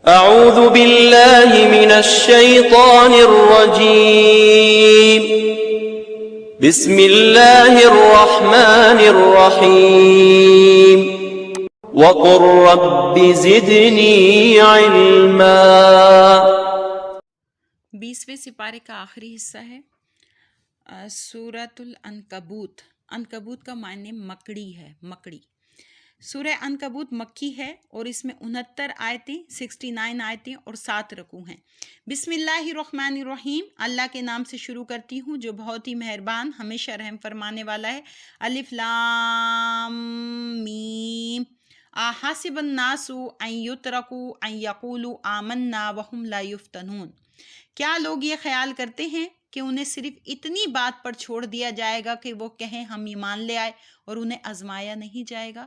اعوذ باللہ من الشیطان الرجیم بسم اللہ الرحمن الرحیم وقل رب زدنی علما۔ 20ویں سپارے کا آخری حصہ ہے سورۃ العنکبوت۔ عنکبوت کا معنی مکڑی ہے، مکڑی۔ سورہ عنکبوت مکی ہے اور اس میں 69 آیتیں، 69 آیتیں اور 7 رکوع ہیں۔ بسم اللہ الرحمن الرحیم، اللہ کے نام سے شروع کرتی ہوں جو بہت ہی مہربان ہمیشہ رحم فرمانے والا ہے۔ الف لام میم۔ احسب الناس ان یترکوا ان یقولوا آمنا وهم لا یفتنون۔ کیا لوگ یہ خیال کرتے ہیں کہ انہیں صرف اتنی بات پر چھوڑ دیا جائے گا کہ وہ کہیں ہم ایمان لے آئے اور انہیں آزمایا نہیں جائے گا؟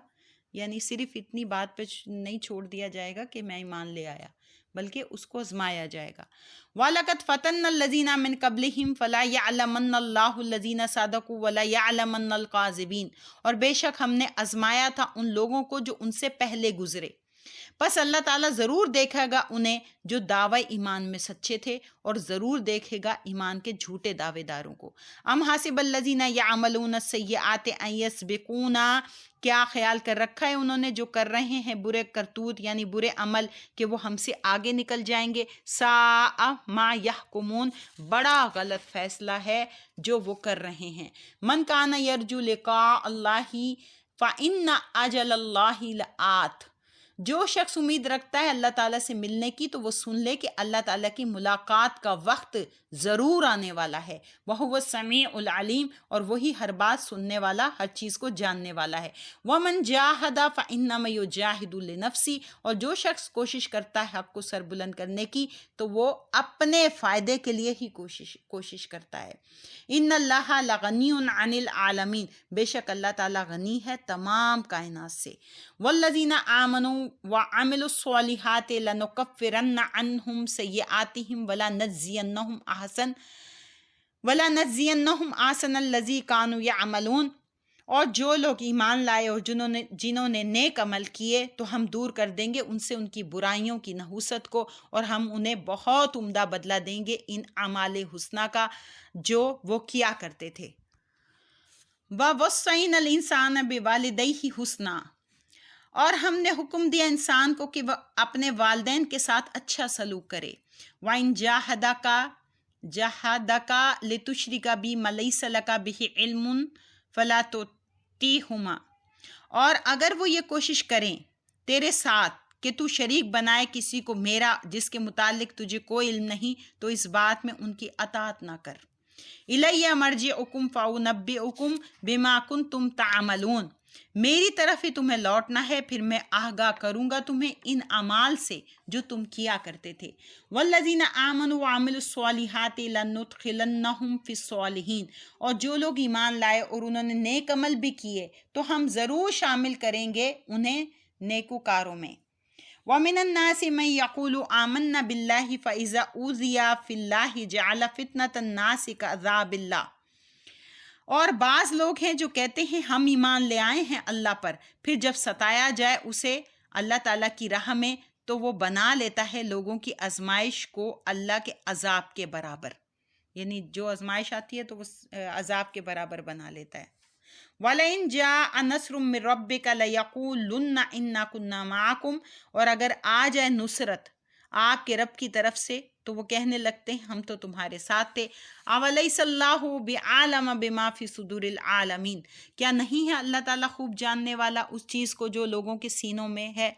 یعنی صرف اتنی بات پہ نہیں چھوڑ دیا جائے گا کہ میں ایمان لے آیا، بلکہ اس کو آزمایا جائے گا۔ وَلَقَدْ فَتَنَّا الَّذِينَ مِن قَبْلِهِمْ فَلَا يَعْلَمَنَّ اللَّهُ الَّذِينَ صَدَقُوا وَلَا يَعْلَمَنَّ الْكَاذِبِينَ، اور بے شک ہم نے آزمایا تھا ان لوگوں کو جو ان سے پہلے گزرے، پس اللہ تعالیٰ ضرور دیکھے گا انہیں جو دعوی ایمان میں سچے تھے، اور ضرور دیکھے گا ایمان کے جھوٹے دعوے داروں کو۔ ام حاسب الذین یعملون السیئات ان یسبقونا، کیا خیال کر رکھا ہے انہوں نے جو کر رہے ہیں برے کرتوت یعنی برے عمل کہ وہ ہم سے آگے نکل جائیں گے؟ ساء ما یحکمون، بڑا غلط فیصلہ ہے جو وہ کر رہے ہیں۔ من کان یرجو لقاء اللہ فإن اجل اللہ لآت، جو شخص امید رکھتا ہے اللہ تعالیٰ سے ملنے کی تو وہ سن لے کہ اللہ تعالیٰ کی ملاقات کا وقت ضرور آنے والا ہے۔ وَهُوَ السَّمِيعُ الْعَلِيمُ، اور وہی ہر بات سننے والا، ہر چیز کو جاننے والا ہے۔ وَمَنْ جَاهَدَ فَإِنَّمَا يُجَاهِدُ لِنَفْسِهِ، اور جو شخص کوشش کرتا ہے حق کو سر بلند کرنے کی تو وہ اپنے فائدے کے لیے ہی کوشش کرتا ہے۔ ان اللہ لغنی عن العالمین، بے شک اللہ تعالیٰ غنی ہے تمام کائنات سے۔ والذین آمنوا وعملوا الصالحات لنکفرن عنہم سیئاتہم ولنجزینہم احسن الذی کانوا یعملون، اور جو لوگ ایمان لائے اور جنہوں نے نیک عمل کیے تو ہم دور کر دیں گے ان سے ان کی برائیوں کی نحوست کو، اور ہم انہیں بہت عمدہ بدلہ دیں گے ان اعمال حسنہ کا جو وہ کیا کرتے تھے۔ وَوَصَّيْنَا الْإِنسَانَ بِوَالِدَيْهِ حُسْنًا، اور ہم نے حکم دیا انسان کو کہ وہ اپنے والدین کے ساتھ اچھا سلوک کرے۔ وَإِن جَاهَدَاكَ لِتُشْرِكَ بِي مَا لَيْسَ لَكَ بِهِ عِلْمٌ فَلَا تُطِعْهُمَا، اور اگر وہ یہ کوشش کریں تیرے ساتھ کہ تو شریک بنائے کسی کو میرا جس کے متعلق تجھے کوئی علم نہیں، تو اس بات میں ان کی اطاعت نہ کر۔ اِلَيَّ مَرْجِعُكُمْ فَأُنَبِّئُكُمْ بِمَا كُنْتُمْ تَعْمَلُونَ، میری طرف ہی تمہیں لوٹنا ہے، پھر میں آگاہ کروں گا تمہیں ان اعمال سے جو تم کیا کرتے تھے۔ والذین آمنوا وعملوا الصالحات لندخلنہم فی الصالحین، اور جو لوگ ایمان لائے اور انہوں نے نیک عمل بھی کیے تو ہم ضرور شامل کریں گے انہیں نیکوکاروں میں۔ وَمِنَ النَّاسِ مَن يَقُولُ آمَنَّا بِاللَّهِ فَإِذَا أُوذِيَ فِي اللَّهِ جَعَلَ فِتْنَةَ النَّاسِ كَعَذَابِ اللَّهِ، اور بعض لوگ ہیں جو کہتے ہیں ہم ایمان لے آئے ہیں اللہ پر، پھر جب ستایا جائے اسے اللہ تعالیٰ کی راہ میں تو وہ بنا لیتا ہے لوگوں کی آزمائش کو اللہ کے عذاب کے برابر، یعنی جو آزمائش آتی ہے تو وہ عذاب کے برابر بنا لیتا ہے۔ وَلَئِن جَاءَ نَصْرٌ مِّن رَّبِّكَ لَيَقُولُنَّ إِنَّا كُنَّا مَعَكُمْ، اور اگر آ جائے نصرت آپ کے رب کی طرف سے تو وہ کہنے لگتے ہیں ہم تو تمہارے ساتھ تھے۔ اَوَلَيْسَ اللَّهُ بِعَالَمَ بِمَا فِي صُدُورِ الْعَالَمِينَ، کیا نہیں ہے اللہ تعالیٰ خوب جاننے والا اس چیز کو جو لوگوں کے سینوں میں ہے۔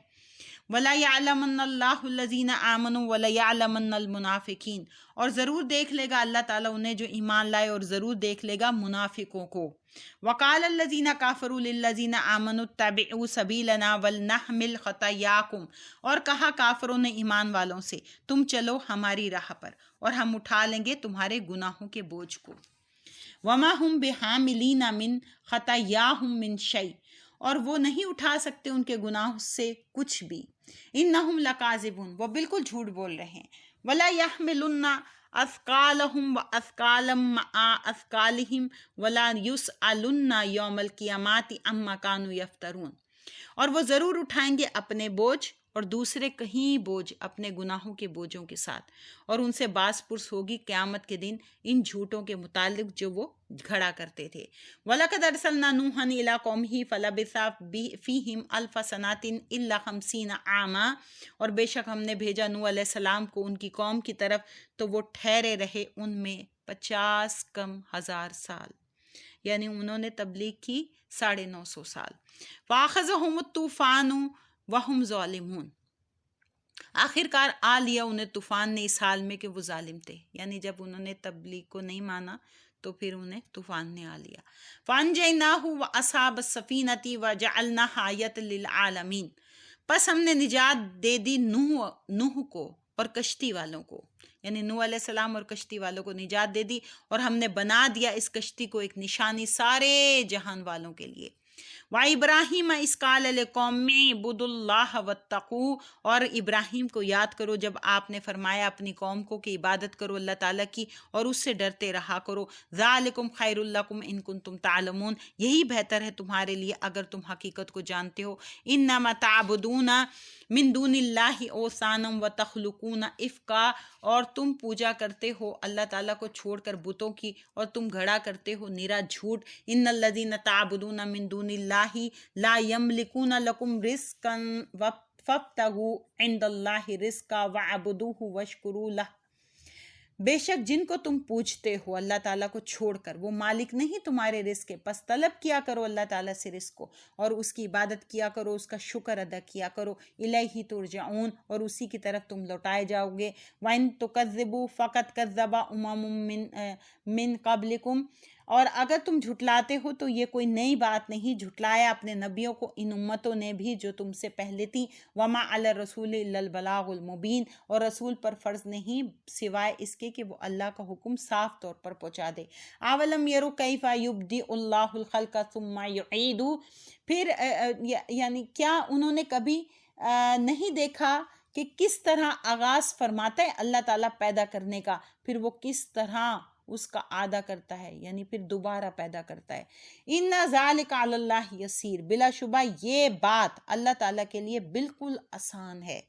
وَلَا يَعْلَمَنَّ اللَّهُ الَّذِينَ آمَنُوا وَلَا يَعْلَمَنَّ الْمُنَافِقِينَ، اور ضرور دیکھ لے گا اللہ تعالیٰ انہیں جو ایمان لائے اور ضرور دیکھ لے گا منافقوں کو۔ وَقَالَ الَّذِينَ كَافَرُوا لِلَّذِينَ آمَنُوا اتَّبِعُوا سَبِيلَنَا وَلْنَحْمِلْ خَطَايَاكُمْ، اور کہا کافروں نے ایمان والوں سے تم چلو ہماری راہ پر اور ہم اٹھا لیں گے تمہارے گناہوں کے بوجھ کو۔ وَمَا هُمْ بِحَامِلِينَ مِنْ خَطَايَاهُمْ مِنْ شَيْءٍ، اور وہ نہیں اٹھا سکتے ان کے گناہوں سے کچھ بھی۔ اِنَّهُمْ لَكَاذِبُونَ، وہ بالکل جھوٹ بول رہے ہیں۔ وَلَا يَحْمِلُنَّ اثقالهم واثقالا مع اثقالهم ولا يسألن يوم القیامت عما كانوا يفترون، اور وہ ضرور اٹھائیں گے اپنے بوجھ اور دوسرے کہیں بوجھ اپنے گناہوں کے بوجھوں کے ساتھ، اور ان سے باز پرس ہوگی قیامت کے دن ان جھوٹوں کے متعلق جو وہ گھڑا کرتے تھے۔ وَلَقَدْ أَرْسَلْنَا نُوحًا إِلَىٰ قَوْمِهِ فَلَبِثَ فِيهِمْ أَلْفَ سَنَةٍ إِلَّا 50 عَامًا، اور بے شک ہم نے بھیجا نوح علیہ السلام کو ان کی قوم کی طرف تو وہ ٹھہرے رہے ان میں 50 کم ہزار سال، یعنی انہوں نے تبلیغ کی 950 سال۔ فَأَخَذَهُمُ الطُّوفَانُ وَهُمْ ظَالِمُونَ، آخر کار آ لیا انہیں طوفان نے اس حال میں کہ وہ ظالم تھے، یعنی جب انہوں نے تبلیغ کو نہیں مانا تو پھر انہیں طوفان نے آ لیا۔ فَأَنجَيْنَاهُ وَأَصْحَابَ السَّفِينَةِ وَجَعَلْنَاهَا آیَةً لِّلْعَالَمِينَ، پس ہم نے نجات دے دی نوح کو اور کشتی والوں کو، یعنی نوح علیہ السلام اور کشتی والوں کو نجات دے دی، اور ہم نے بنا دیا اس کشتی کو ایک نشانی سارے جہان والوں کے لیے۔ وَإِبْرَاهِيمَ إِذْ قَالَ لِقَوْمِهِ اعْبُدُوا اللَّهَ وَاتَّقُوهُ، اور ابراہیم کو یاد کرو جب آپ نے فرمایا اپنی قوم کو کہ عبادت کرو اللہ تعالیٰ کی اور اس سے ڈرتے رہا کرو۔ ذَلِكُمْ خَيْرٌ لَكُمْ إِن كُنتُمْ تَعْلَمُونَ، یہی بہتر ہے تمہارے لیے اگر تم حقیقت کو جانتے ہو۔ إِنَّمَا تَعْبُدُونَ مِن دُونِ اللَّهِ أَوْثَانًا وَتَخْلُقُونَ إِفْكًا، اور تم پوجا کرتے ہو اللہ تعالیٰ کو چھوڑ کر بتوں کی، اور تم گھڑا کرتے ہو نرا جھوٹ۔ إِنَّ الَّذِينَ تَعْبُدُونَ مِن دُونِ اللَّهِ لَا يَمْلِكُونَ لَكُمْ رِزْقًا فَابْتَغُوا عِندَ اللَّهِ رِزْقًا وَاعْبُدُوهُ وَاشْكُرُوا لَهُ، بے شک جن کو تم پوجتے ہو اللہ تعالیٰ کو چھوڑ کر وہ مالک نہیں تمہارے رزق کے، پس طلب کیا کرو اللہ تعالیٰ سے رزق کو اور اس کی عبادت کیا کرو، اس کا شکر ادا کیا کرو۔ الیہ ترجعون، اور اسی کی طرف تم لوٹائے جاؤ گے۔ وَإِن تُكَذِّبُوا فَقَدْ كَذَّبَ أُمَمٌ مِّن قَبْلِكُمْ، اور اگر تم جھٹلاتے ہو تو یہ کوئی نئی بات نہیں، جھٹلایا اپنے نبیوں کو ان امتوں نے بھی جو تم سے پہلے تھی۔ وَمَا عَلَى الرَّسُولِ إِلَّا الْبَلَاغُ الْمُبِينُ، اور رسول پر فرض نہیں سوائے اس کے کہ وہ اللہ کا حکم صاف طور پر پہنچا دے۔ اَوَلَمْ يَرَوْا كَيْفَ يُبْدِئُ اللَّهُ الْخَلْقَ ثُمَّ يُعِيدُهُ، پھر یعنی کیا انہوں نے کبھی نہیں دیکھا کہ کس طرح آغاز فرماتا ہے اللہ تعالیٰ پیدا کرنے کا، پھر وہ کس طرح اس کا اعادہ کرتا ہے، یعنی پھر دوبارہ پیدا کرتا ہے۔ إِنَّ ذَلِكَ عَلَى اللَّهِ يَسِيرٌ، بلا شبہ یہ بات اللہ تعالیٰ کے لیے بالکل آسان ہے،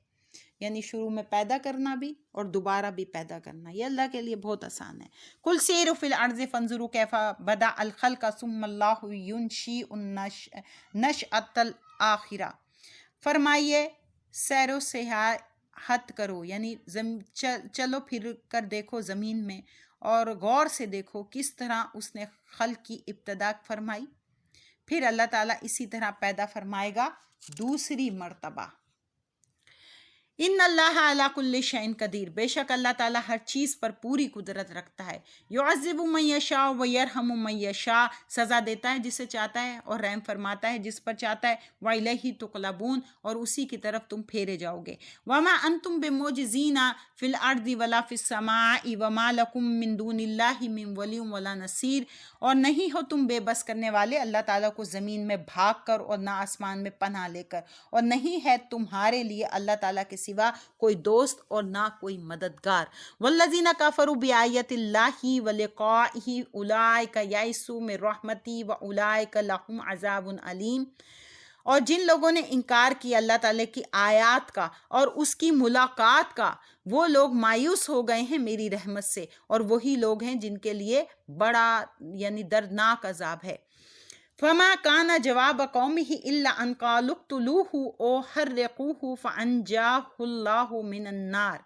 یعنی شروع میں پیدا کرنا بھی اور دوبارہ بھی پیدا کرنا، یہ اللہ کے لیے بہت آسان ہے۔ قُلْ سِیرُوا فِی الْأَرْضِ فَانظُرُوا کَیْفَ بَدَأَ الْخَلْقَ ثُمَّ اللَّهُ يُنشِئُ النَّشْأَةَ الْآخِرَةَ، فرمائیے سیر و سیاحت کرو، یعنی چلو پھر کر دیکھو زمین میں اور غور سے دیکھو کس طرح اس نے خلق کی ابتدا فرمائی، پھر اللہ تعالیٰ اسی طرح پیدا فرمائے گا دوسری مرتبہ۔ ان اللہ علی کل شیء قدیر، بے شک اللہ تعالیٰ ہر چیز پر پوری قدرت رکھتا ہے۔ یعذب من یشاء ویرحم من یشاء، سزا دیتا ہے جسے چاہتا ہے اور رحم فرماتا ہے جس پر چاہتا ہے۔ والیہ تقلبون، اور اسی کی طرف تم پھیرے جاؤ گے۔ وما انتم بمعجزین فی الارض ولا فی السماء وما لکم من دون اللہ من ولی ولا نصیر، اور نہیں ہو تم بے بس کرنے والے اللہ تعالیٰ کو زمین میں بھاگ کر اور نہ آسمان میں پناہ لے کر، اور نہیں ہے تمہارے لیے اللہ تعالیٰ کے سوا کوئی دوست اور نہ کوئی مددگار۔ والذین کفروا بآیات اللہ ولقائہ اولئک یئسوا من رحمتی واولئک لهم عذاب علیم، اور جن لوگوں نے انکار کیا اللہ تعالیٰ کی آیات کا اور اس کی ملاقات کا، وہ لوگ مایوس ہو گئے ہیں میری رحمت سے، اور وہی لوگ ہیں جن کے لیے بڑا یعنی دردناک عذاب ہے۔ فما کان جواب قومہ الا ان قالوا اقتلوہ او حرقوہ فانجاہ اللہ من النار،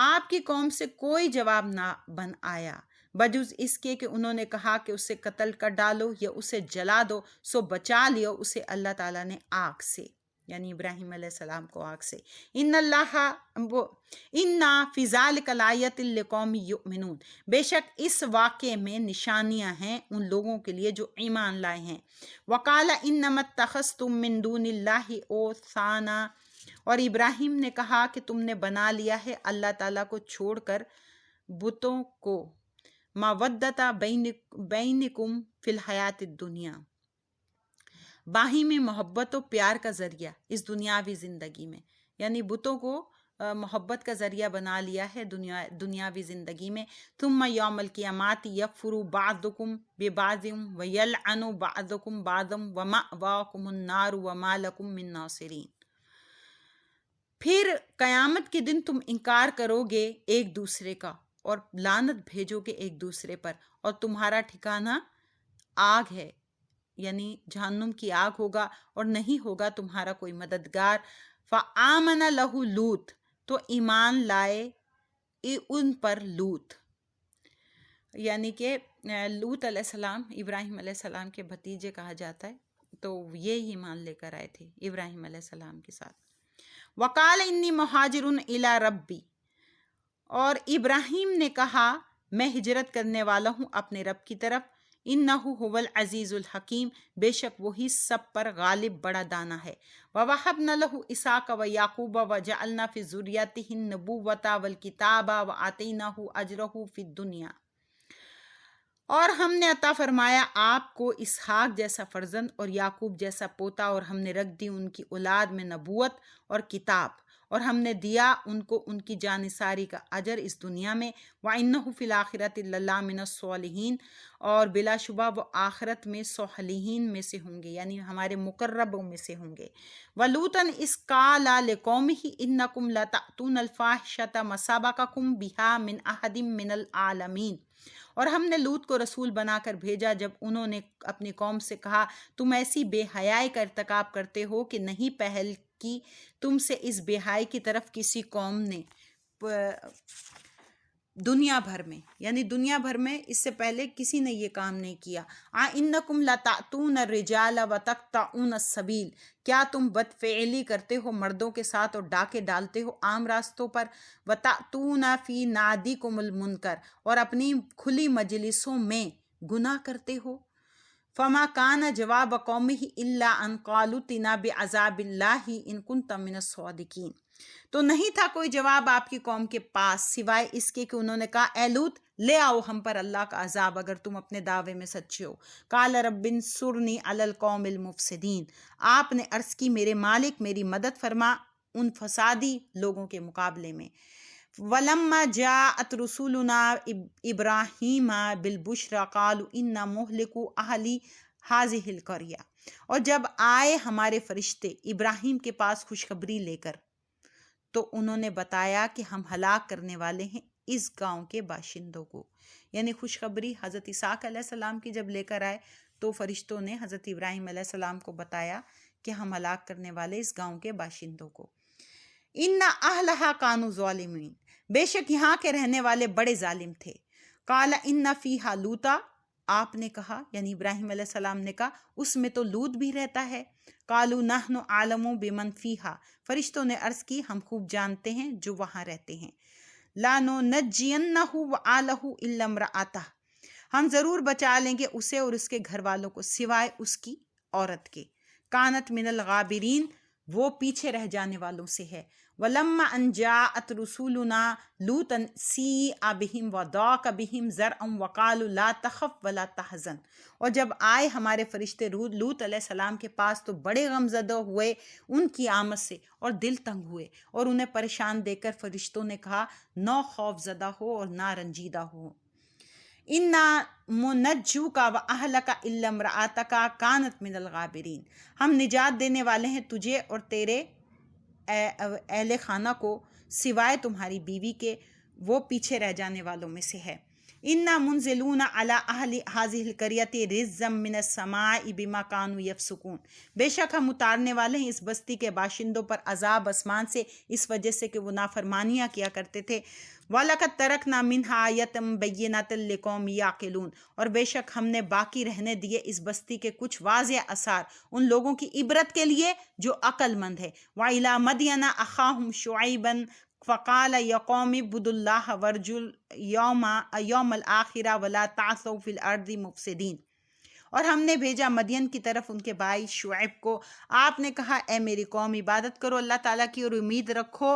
آپ کی قوم سے کوئی جواب نہ بن آیا بجز اس کے کہ انہوں نے کہا کہ اسے قتل کر ڈالو یا اسے جلا دو، سو بچا لیو اسے اللہ تعالیٰ نے آگ سے، یعنی ابراہیم علیہ السلام کو آگ سے۔ ان فی ذلک لآیۃ لقوم یؤمنون، بے شک اس واقعے میں نشانیاں ہیں ان لوگوں کے لیے جو ایمان لائے ہیں۔ وقال انما اتخذتم من دون اللہ اوثانا، اور ابراہیم نے کہا کہ تم نے بنا لیا ہے اللہ تعالیٰ کو چھوڑ کر بتوں کو، مودۃ بینکم فی الحیات الدنیا، باہمی محبت و پیار کا ذریعہ اس دنیاوی زندگی میں، یعنی بتوں کو محبت کا ذریعہ بنا لیا ہے دنیاوی زندگی میں۔ ثم یوم القیامت یکفر بعضکم ببعض ویلعن بعضکم بعضا ومأواکم النار وما لکم من ناصرین۔ پھر قیامت کے دن تم انکار کرو گے ایک دوسرے کا اور لعنت بھیجو گے ایک دوسرے پر، اور تمہارا ٹھکانہ آگ ہے، یعنی جہنم کی آگ ہوگا، اور نہیں ہوگا تمہارا کوئی مددگار۔ فآمن لہ لوط، تو ایمان لائے ان پر لوط، یعنی کہ لوط علیہ السلام ابراہیم علیہ السلام کے بھتیجے کہا جاتا ہے، تو یہ ایمان لے کر آئے تھے ابراہیم علیہ السلام کے ساتھ۔ وقال انی مہاجر الی ربی، اور ابراہیم نے کہا میں ہجرت کرنے والا ہوں اپنے رب کی طرف۔ انہ هو العزیز الحکیم، بے شک وہی سب پر غالب بڑا دانا ہے۔ ووہبنا لہ اسحاق ویعقوب وجعلنا فی ذریتہ النبوۃ والکتاب وآتیناہ اجرہ فی الدنیا، اور ہم نے عطا فرمایا آپ کو اسحاق جیسا فرزند اور یعقوب جیسا پوتا، اور ہم نے رکھ دی ان کی اولاد میں نبوت اور کتاب، اور ہم نے دیا ان کو ان کی جانثاری کا اجر اس دنیا میں۔ وَإِنَّهُ فِي الْآخِرَةِ لَلَّا مِنَ الصَّالِحِينَ، اور بلا شبہ وہ آخرت میں صالحین میں سے ہوں گے، یعنی ہمارے مقربوں میں سے ہوں گے۔ وَلُوطًا إِذْ قَالَ لِقَوْمِهِ إِنَّكُمْ لَتَأْتُونَ الْفَاحِشَةَ مَا سَبَقَكُمْ بِهَا مِنْ أَحَدٍ مِنَ الْعَالَمِينَ، اور ہم نے لوط کو رسول بنا کر بھیجا جب انہوں نے اپنی قوم سے کہا تم ایسی بے حیائی کا ارتکاب کرتے ہو کہ نہیں پہل کی تم سے اس بے حیائی کی طرف کسی قوم نے دنیا بھر میں، یعنی دنیا بھر میں اس سے پہلے کسی نے یہ کام نہیں کیا۔ انکم لتأتون الرجال وتقطعون السبیل، کیا تم بد فعلی کرتے ہو مردوں کے ساتھ اور ڈاکے ڈالتے ہو عام راستوں پر۔ وتأتون فی نادیکم المنکر، اور اپنی کھلی مجلسوں میں گناہ کرتے ہو۔ فما کان جواب قومہ الا ان قالوا ائتنا بعذاب اللہ ان کنت من الصادقین، تو نہیں تھا کوئی جواب آپ کی قوم کے پاس سوائے اس کے کہ انہوں نے کہا اے لوط لے آؤ ہم پر اللہ کا عذاب اگر تم اپنے دعوے میں سچے ہو۔ قال رب انصرنی علی القوم المفسدین، آپ نے عرض کی میرے مالک میری مدد فرما ان فسادی لوگوں کے مقابلے میں۔ وَلَمَّا جَاءَتْ رُسُلُنَا إِبْرَاهِيمَ بِالْبُشْرَى قَالُوا إِنَّا مُهْلِكُو أَهْلِ هَٰذِهِ الْقَرْيَةِ، اور جب آئے ہمارے فرشتے ابراہیم کے پاس خوشخبری لے کر تو انہوں نے بتایا کہ ہم ہلاک کرنے والے ہیں اس گاؤں کے باشندوں کو، یعنی خوشخبری حضرت اسحاق علیہ السلام کی جب لے کر آئے تو فرشتوں نے حضرت ابراہیم علیہ السلام کو بتایا کہ ہم ہلاک کرنے والے اس گاؤں کے باشندوں کو۔ ان اہلھا کانوا ظالمین، بے شک یہاں کے رہنے والے بڑے ظالم تھے۔ قال ان فیہا لوطا، آپ نے کہا یعنی ابراہیم علیہ السلام نے کہا اس میں تو لوط بھی رہتا ہے۔ قالوا نحن اعلم بمن فیہا، فرشتوں نے عرض کی ہم خوب جانتے ہیں جو وہاں رہتے ہیں۔ لننجینہ وآلہ الا امرأتہ، ہم ضرور بچا لیں گے اسے اور اس کے گھر والوں کو سوائے اس کی عورت کے۔ کانت من الغابرین، وہ پیچھے رہ جانے والوں سے ہے۔ وَلَمَّا أَن جَاءَتْ رُسُلُنَا لُوطًا سِیءَ بِهِمْ وَضَاقَ بِهِمْ ذَرْعًا وَقَالُوا لَا تَخَفْ وَلَا تَحْزَنْ، اور جب آئے ہمارے فرشتے لوط علیہ السلام کے پاس تو بڑے غم زدہ ہوئے ان کی آمد سے اور دل تنگ ہوئے، اور انہیں پریشان دیکھ کر فرشتوں نے کہا نہ خوف زدہ ہو اور نہ رنجیدہ ہو۔ انا منجوک واہلک الا امرأتک کانت من الغابرین، ہم نجات دینے والے ہیں تجھے اور تیرے اہل خانہ کو سوائے تمہاری بیوی کے، وہ پیچھے رہ جانے والوں میں سے ہے۔ انا منزلون علی اہل هذه القریۃ رجزا من السماء بما كانوا یفسقون، بے شک ہم اتارنے والے ہیں اس بستی کے باشندوں پر عذاب آسمان سے اس وجہ سے کہ وہ نافرمانیاں کیا کرتے تھے۔ وَلَقَدْ تَرَكْنَا مِنْهَا آیَةً بَيِّنَةً لِقَوْمٍ يَعْقِلُونَ، اور بے شک ہم نے باقی رہنے دیے اس بستی کے کچھ واضح آثار ان لوگوں کی عبرت کے لیے جو عقل مند ہے۔ وَإِلَىٰ مَدْيَنَ أَخَاهُمْ شُعَيْبًا فقال یا قوم اعبدوا اللہ وارجوا یوم الآخرہ ولا تعثوا فی الارض مفسدین، اور ہم نے بھیجا مدین کی طرف ان کے بھائی شعیب کو، آپ نے کہا اے میری قوم عبادت کرو اللہ تعالیٰ کی اور امید رکھو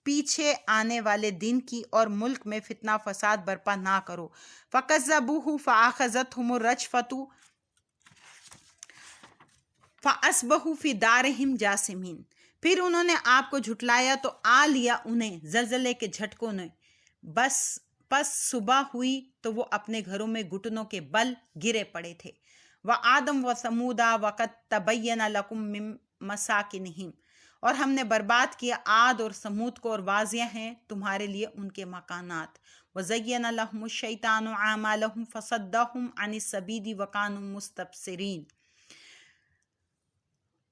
پیچھے آنے والے دن کی، اور ملک میں فتنہ فساد برپا نہ کرو۔ فَكَذَّبُوهُ فَأَخَذَتْهُمُ الرَّجْفَةُ فَأَصْبَحُوا فِي دَارِهِمْ جَاثِمِينَ، پھر انہوں نے آپ کو جھٹلایا تو آ لیا انہیں زلزلے کے جھٹکوں نے، پس صبح ہوئی تو وہ اپنے گھروں میں گھٹنوں کے بل گرے پڑے تھے۔ وَآدَمَ وَثَمُودَ وَقَدْ تَبَيَّنَ لَكُم مِّن مَّسَاكِنِهِمْ، اور ہم نے برباد کیا عاد اور سمود کو، اور واضح ہیں تمہارے لیے ان کے مکانات۔ وَزَيَّنَ لَهُمُ الشَّيْطَانُ أَعْمَالَهُمْ فَصَدَّهُمْ عَنِ السَّبِيلِ وَكَانُوا مُسْتَبْصِرِينَ،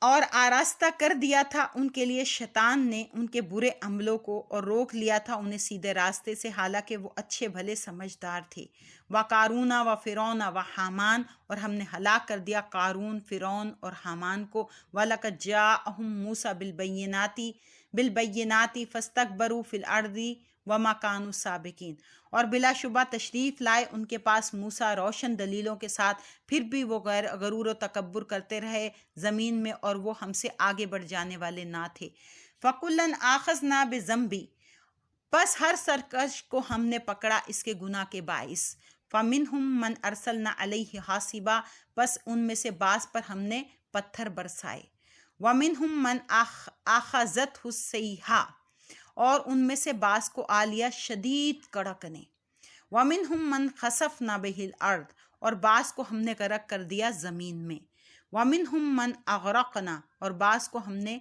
اور آراستہ کر دیا تھا ان کے لیے شیطان نے ان کے برے عملوں کو، اور روک لیا تھا انہیں سیدھے راستے سے، حالانکہ وہ اچھے بھلے سمجھدار تھے۔ وَقَارُونَ وَفِرْعَوْنَ وَحَامَانَ، اور ہم نے ہلاک کر دیا قارون، فرعون اور حامان کو۔ وَلَقَدْ جَاءَهُم مُوسَىٰ بِالْبَيِّنَاتِ فَاسْتَكْبَرُوا فِي الْأَرْضِ وَمَا كَانُوا سَابِقِينَ، اور بلا شبہ تشریف لائے ان کے پاس موسیٰ روشن دلیلوں کے ساتھ، پھر بھی وہ غرور و تکبر کرتے رہے زمین میں، اور وہ ہم سے آگے بڑھ جانے والے نہ تھے۔ فَكُلًّا أَخَذْنَا بِذَنبِهِ، پس ہر سرکش کو ہم نے پکڑا اس کے گناہ کے باعث۔ فَمِنْهُمْ مَنْ أَرْسَلْنَا عَلَيْهِ حَاصِبًا، پس ان میں سے بعض پر ہم نے پتھر برسائے۔ وَمِنْهُمْ مَنْ أَخَذَتْهُ الصَّيْحَةُ، اور ان میں سے بعض کو آ لیا شدید کڑک نے۔ وَمِنْهُمْ مَنْ خَسَفْنَا بِهِ الْأَرْضَ، اور بعض کو ہم نے غرق کر دیا زمین میں۔ وَمِنْهُمْ مَنْ أَغْرَقْنَا، اور بعض کو ہم نے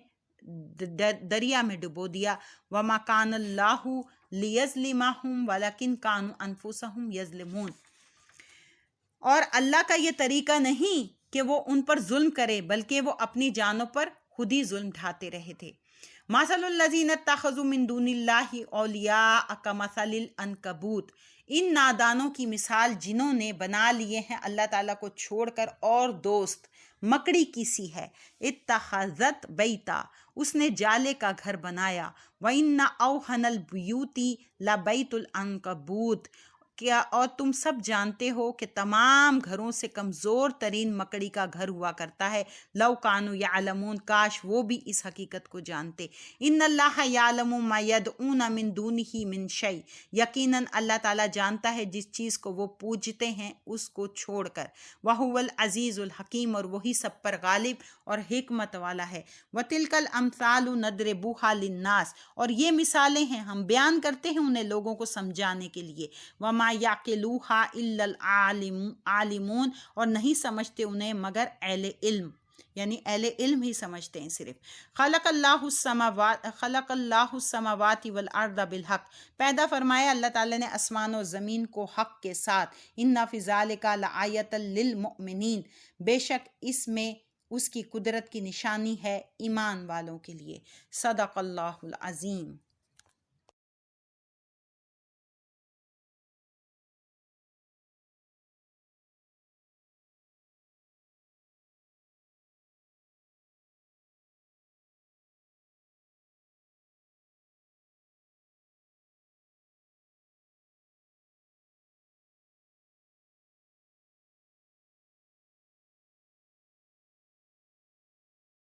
دریا میں ڈبو دیا۔ وَمَا كَانَ اللَّهُ لِيَظْلِمَهُمْ وَلَكِنْ كَانُوا أَنفُسَهُمْ يَظْلِمُونَ، اور اللہ کا یہ طریقہ نہیں کہ وہ ان پر ظلم کرے، بلکہ وہ اپنی جانوں پر خود ہی ظلم ڈھاتے رہے تھے۔ مَثَلُ الَّذِينَ اتَّخَذُوا مِن دُونِ اللَّهِ أَوْلِيَاءَ كَمَثَلِ الْعَنكَبُوتِ، ان نادانوں کی مثال جنہوں نے بنا لیے ہیں اللہ تعالیٰ کو چھوڑ کر اور دوست، مکڑی کی سی ہے۔ اتخذت بیتا، اس نے جالے کا گھر بنایا۔ وَإِنَّ أَوْهَنَ الْبُيُوتِ لَبَيْتُ الْعَنكَبُوتِ، کیا اور تم سب جانتے ہو کہ تمام گھروں سے کمزور ترین مکڑی کا گھر ہوا کرتا ہے۔ لو کانوا یعلمون، کاش وہ بھی اس حقیقت کو جانتے۔ ان اللہ یعلم ما یدعون من دونہ من شیء، یقیناً اللہ تعالیٰ جانتا ہے جس چیز کو وہ پوجتے ہیں اس کو چھوڑ کر۔ وہو العزیز الحکیم، اور وہی سب پر غالب اور حکمت والا ہے۔ وتلک الامثال نضربها للناس، اور یہ مثالیں ہیں ہم بیان کرتے ہیں انہیں لوگوں کو سمجھانے کے لیے۔ وما یعقلوها الا العالمون، اور نہیں سمجھتے انہیں مگر اہل علم، یعنی اہل علم ہی سمجھتے ہیں صرف۔ خلق اللہ السماوات والارض بالحق، پیدا فرمایا اللہ تعالیٰ نے آسمان و زمین کو حق کے ساتھ۔ ان فی ذلک لآیۃ للمؤمنین، بے شک اس میں اس کی قدرت کی نشانی ہے ایمان والوں کے لیے۔ صدق اللہ العظیم۔